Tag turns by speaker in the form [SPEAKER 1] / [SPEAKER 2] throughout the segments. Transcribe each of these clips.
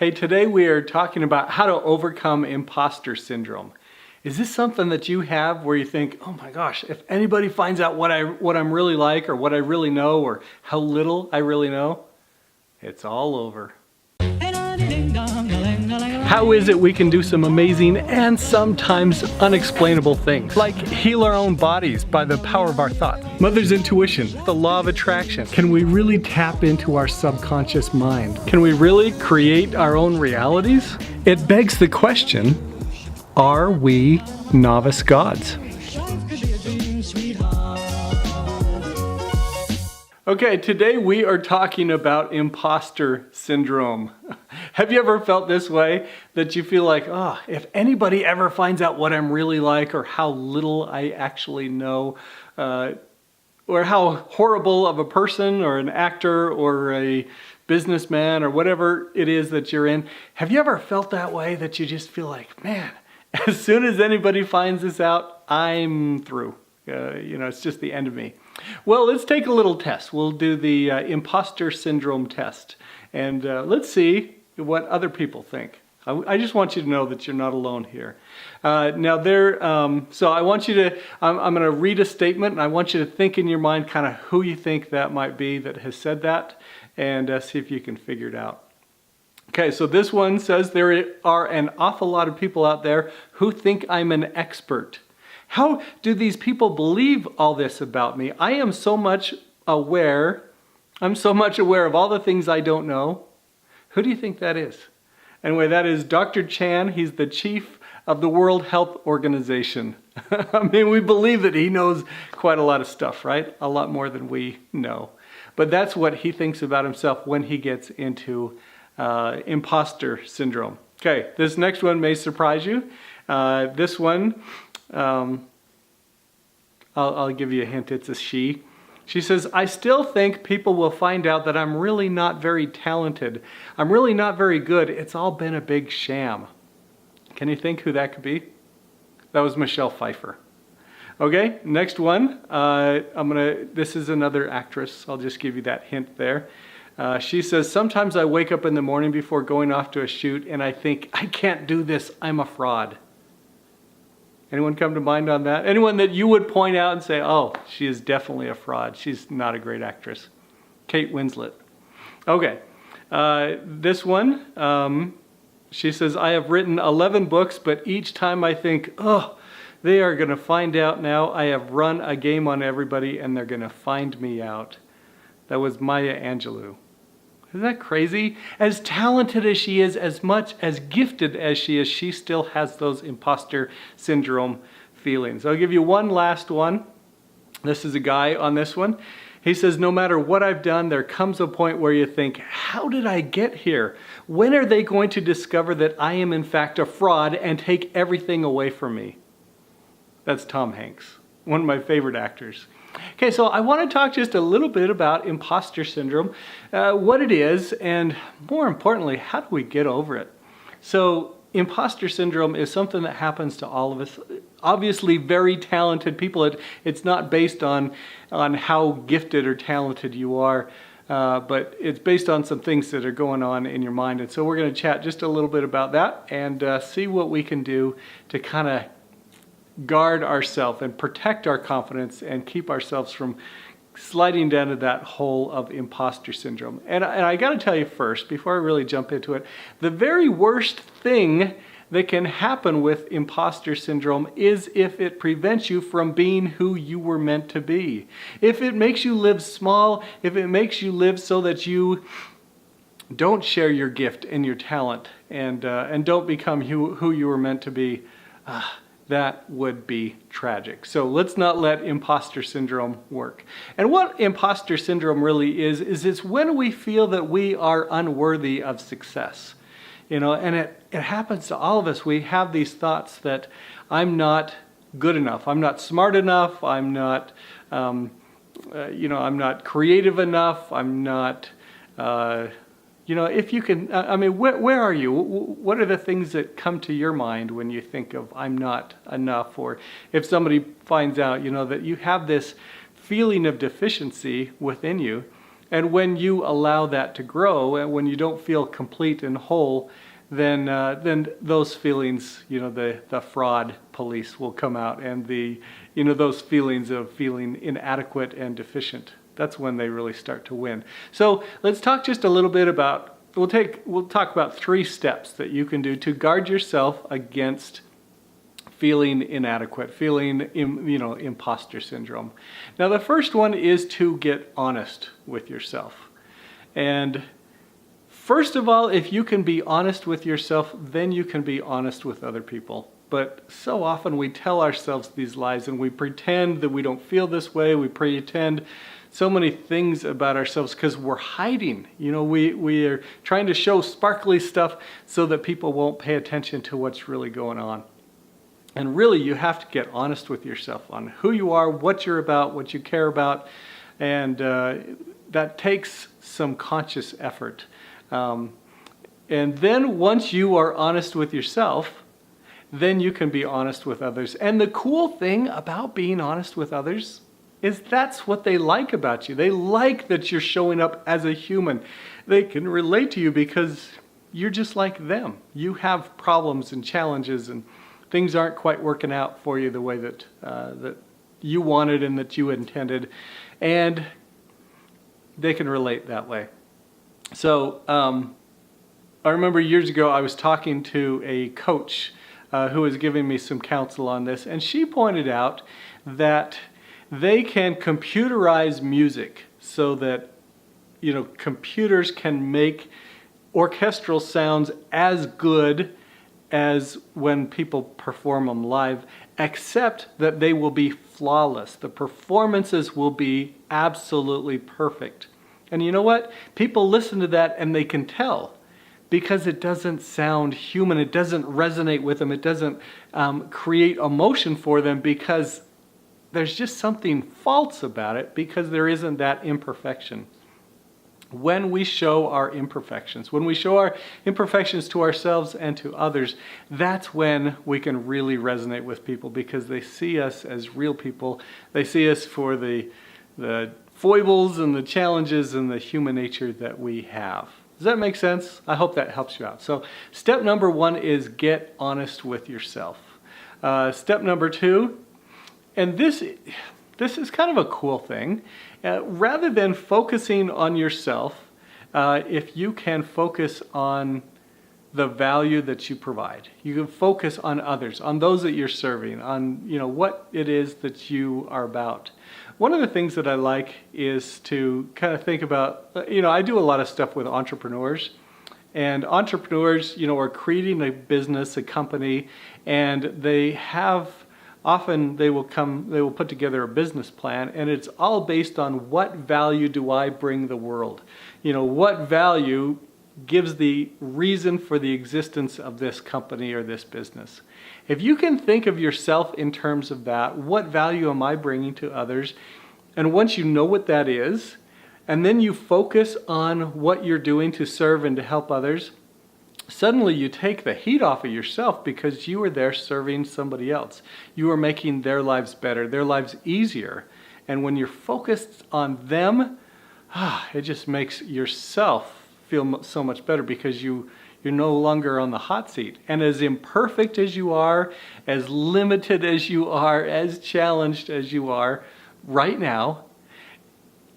[SPEAKER 1] Hey, today we are talking about how to overcome imposter syndrome. Is this something that you have where you think, oh my gosh, if anybody finds out what I'm really like or what I really know or how little I really know, it's all over. How is it we can do some amazing and sometimes unexplainable things, like heal our own bodies by the power of our thoughts? Mother's intuition, the law of attraction. Can we really tap into our subconscious mind? Can we really create our own realities? It begs the question, are we novice gods? Okay, today we are talking about imposter syndrome. Have you ever felt this way? That you feel like, oh, if anybody ever finds out what I'm really like or how little I actually know, or how horrible of a person or an actor or a businessman or whatever it is that you're in, have you ever felt that way, that you just feel like, man, as soon as anybody finds this out, I'm through. It's just the end of me. Well, let's take a little test. We'll do the imposter syndrome test. And let's see what other people think. I just want you to know that you're not alone here. So I want you to, I'm going to read a statement, and I want you to think in your mind kind of who you think that might be that has said that, and see if you can figure it out. Okay, so this one says, there are an awful lot of people out there who think I'm an expert. How do these people believe all this about me? I am so much aware. I'm so much aware of all the things I don't know. Who do you think that is? Anyway, that is Dr. Chan. He's the chief of the World Health Organization. I mean, we believe that he knows quite a lot of stuff, right? A lot more than we know. But that's what he thinks about himself when he gets into imposter syndrome. Okay, this next one may surprise you. This one, I'll give you a hint, it's a she. She says, I still think people will find out that I'm really not very talented. I'm really not very good. It's all been a big sham. Can you think who that could be? That was Michelle Pfeiffer. Okay, next one. This is another actress. I'll just give you that hint there. She says, sometimes I wake up in the morning before going off to a shoot and I think, I can't do this. I'm a fraud. Anyone come to mind on that? Anyone that you would point out and say, oh, she is definitely a fraud. She's not a great actress. Kate Winslet. Okay. This one, she says, I have written 11 books, but each time I think, oh, they are going to find out now. I have run a game on everybody and they're going to find me out. That was Maya Angelou. Isn't that crazy? As talented as she is, as much as gifted as she is, she still has those imposter syndrome feelings. I'll give you one last one. This is a guy on this one. He says, no matter what I've done, there comes a point where you think, how did I get here? When are they going to discover that I am in fact a fraud and take everything away from me? That's Tom Hanks, one of my favorite actors. Okay, so I want to talk just a little bit about imposter syndrome, what it is, and more importantly, how do we get over it? So imposter syndrome is something that happens to all of us. Obviously very talented people. It's not based on how gifted or talented you are, but it's based on some things that are going on in your mind. And so we're going to chat just a little bit about that and see what we can do to kind of guard ourselves and protect our confidence and keep ourselves from sliding down to that hole of imposter syndrome. And I got to tell you first, before I really jump into it, the very worst thing that can happen with imposter syndrome is if it prevents you from being who you were meant to be. If it makes you live small, if it makes you live so that you don't share your gift and your talent and don't become who you were meant to be, that would be tragic. So let's not let imposter syndrome work. And what imposter syndrome really is it's when we feel that we are unworthy of success. And it happens to all of us. We have these thoughts that I'm not good enough. I'm not smart enough. I'm not, I'm not creative enough. I'm not, if you can, where are you? What are the things that come to your mind when you think of I'm not enough? Or if somebody finds out, that you have this feeling of deficiency within you, And when you allow that to grow, and when you don't feel complete and whole, then those feelings, the fraud police will come out, and those feelings of feeling inadequate and deficient. That's when they really start to win. So let's talk just a little bit about, we'll talk about 3 steps that you can do to guard yourself against feeling inadequate, feeling, imposter syndrome. Now, the first one is to get honest with yourself. And first of all, if you can be honest with yourself, then you can be honest with other people. But so often we tell ourselves these lies, and we pretend that we don't feel this way. We pretend so many things about ourselves because we're hiding. We are trying to show sparkly stuff so that people won't pay attention to what's really going on. And really, you have to get honest with yourself on who you are, what you're about, what you care about, and that takes some conscious effort. And then once you are honest with yourself, then you can be honest with others. And the cool thing about being honest with others is that's what they like about you. They like that you're showing up as a human. They can relate to you because you're just like them. You have problems and challenges, and things aren't quite working out for you the way that you wanted and that you intended. And they can relate that way. So I remember years ago I was talking to a coach who was giving me some counsel on this, and she pointed out that they can computerize music so that computers can make orchestral sounds as good as when people perform them live, except that they will be flawless. The performances will be absolutely perfect. And you know what? People listen to that and they can tell, because it doesn't sound human. It doesn't resonate with them. It doesn't create emotion for them, because there's just something false about it, because there isn't that imperfection. When we show our imperfections, when we show our imperfections to ourselves and to others, that's when we can really resonate with people, because they see us as real people. They see us for the foibles and the challenges and the human nature that we have. Does that make sense? I hope that helps you out. So step number 1 is get honest with yourself. Step number 2, and this is kind of a cool thing. Rather than focusing on yourself, if you can focus on the value that you provide, you can focus on others, on those that you're serving, on what it is that you are about. One of the things that I like is to kind of think about, I do a lot of stuff with entrepreneurs, and entrepreneurs, are creating a business, a company, and they will put together a business plan, and it's all based on what value do I bring the world? What value gives the reason for the existence of this company or this business? If you can think of yourself in terms of that, what value am I bringing to others? And once you know what that is, and then you focus on what you're doing to serve and to help others, suddenly you take the heat off of yourself, because you are there serving somebody else. You are making their lives better, their lives easier. And when you're focused on them, it just makes yourself feel so much better, because you're no longer on the hot seat. And as imperfect as you are, as limited as you are, as challenged as you are right now,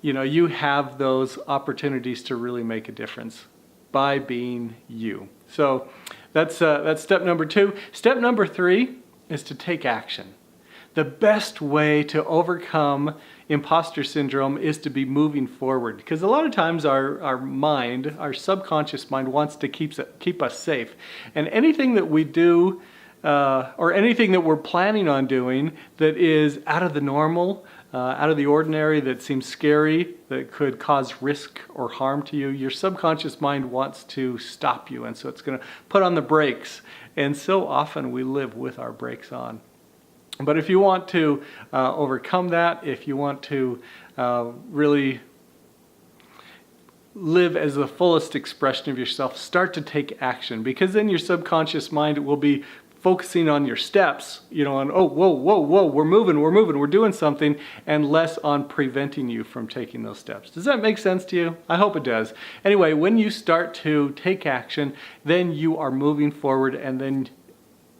[SPEAKER 1] you have those opportunities to really make a difference by being you. So that's step number 2. Step number 3 is to take action. The best way to overcome imposter syndrome is to be moving forward, because a lot of times our mind, our subconscious mind, wants to keep us safe. And anything that we do or anything that we're planning on doing that is out of the normal, out of the ordinary, that seems scary, that could cause risk or harm to you, your subconscious mind wants to stop you, and so it's going to put on the brakes. And so often we live with our brakes on. But if you want to overcome that, if you want to really live as the fullest expression of yourself, start to take action, because then your subconscious mind will be focusing on your steps, on, oh, whoa, we're moving, we're doing something, and less on preventing you from taking those steps. Does that make sense to you? I hope it does. Anyway, when you start to take action, then you are moving forward, and then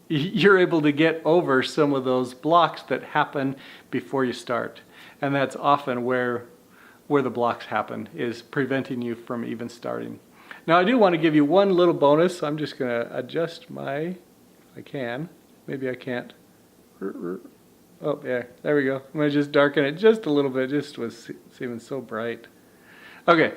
[SPEAKER 1] you're able to get over some of those blocks that happen before you start. And that's often where the blocks happen, is preventing you from even starting. Now, I do want to give you one little bonus. I'm just going to adjust my, if I can, maybe I can't. Oh, yeah, there we go. I'm going to just darken it just a little bit. It just was seeming so bright. Okay.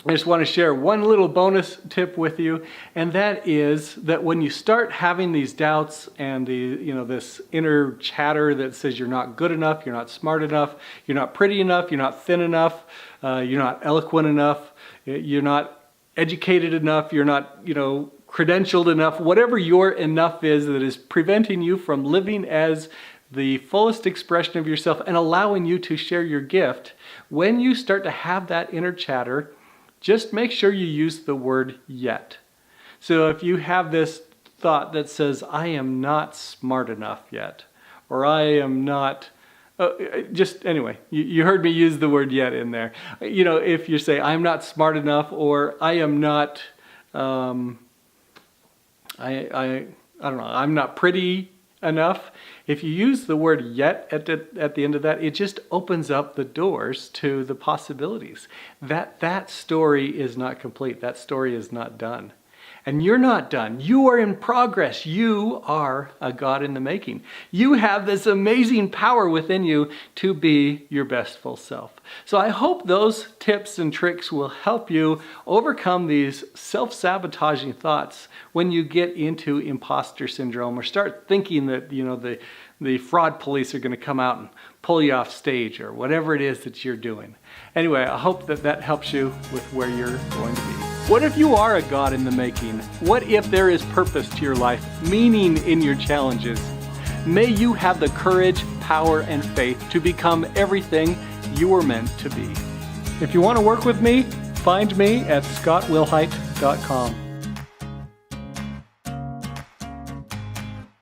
[SPEAKER 1] I just want to share one little bonus tip with you, and that is that when you start having these doubts and this inner chatter that says you're not good enough, you're not smart enough, you're not pretty enough, you're not thin enough, you're not eloquent enough, you're not educated enough, you're not, credentialed enough, whatever your enough is that is preventing you from living as the fullest expression of yourself and allowing you to share your gift, when you start to have that inner chatter, just make sure you use the word yet. So if you have this thought that says, I am not smart enough yet, or I am not, anyway, you heard me use the word yet in there. If you say, I'm not smart enough, or I am not, I don't know, I'm not pretty enough. If you use the word yet at the end of that, it just opens up the doors to the possibilities. That story is not complete. That story is not done. And you're not done. You are in progress. You are a God in the making. You have this amazing power within you to be your best full self. So I hope those tips and tricks will help you overcome these self-sabotaging thoughts when you get into imposter syndrome, or start thinking that the fraud police are going to come out and pull you off stage, or whatever it is that you're doing. Anyway, I hope that helps you with where you're going to be. What if you are a God in the making? What if there is purpose to your life, meaning in your challenges? May you have the courage, power, and faith to become everything you were meant to be. If you want to work with me, find me at scottwilhite.com.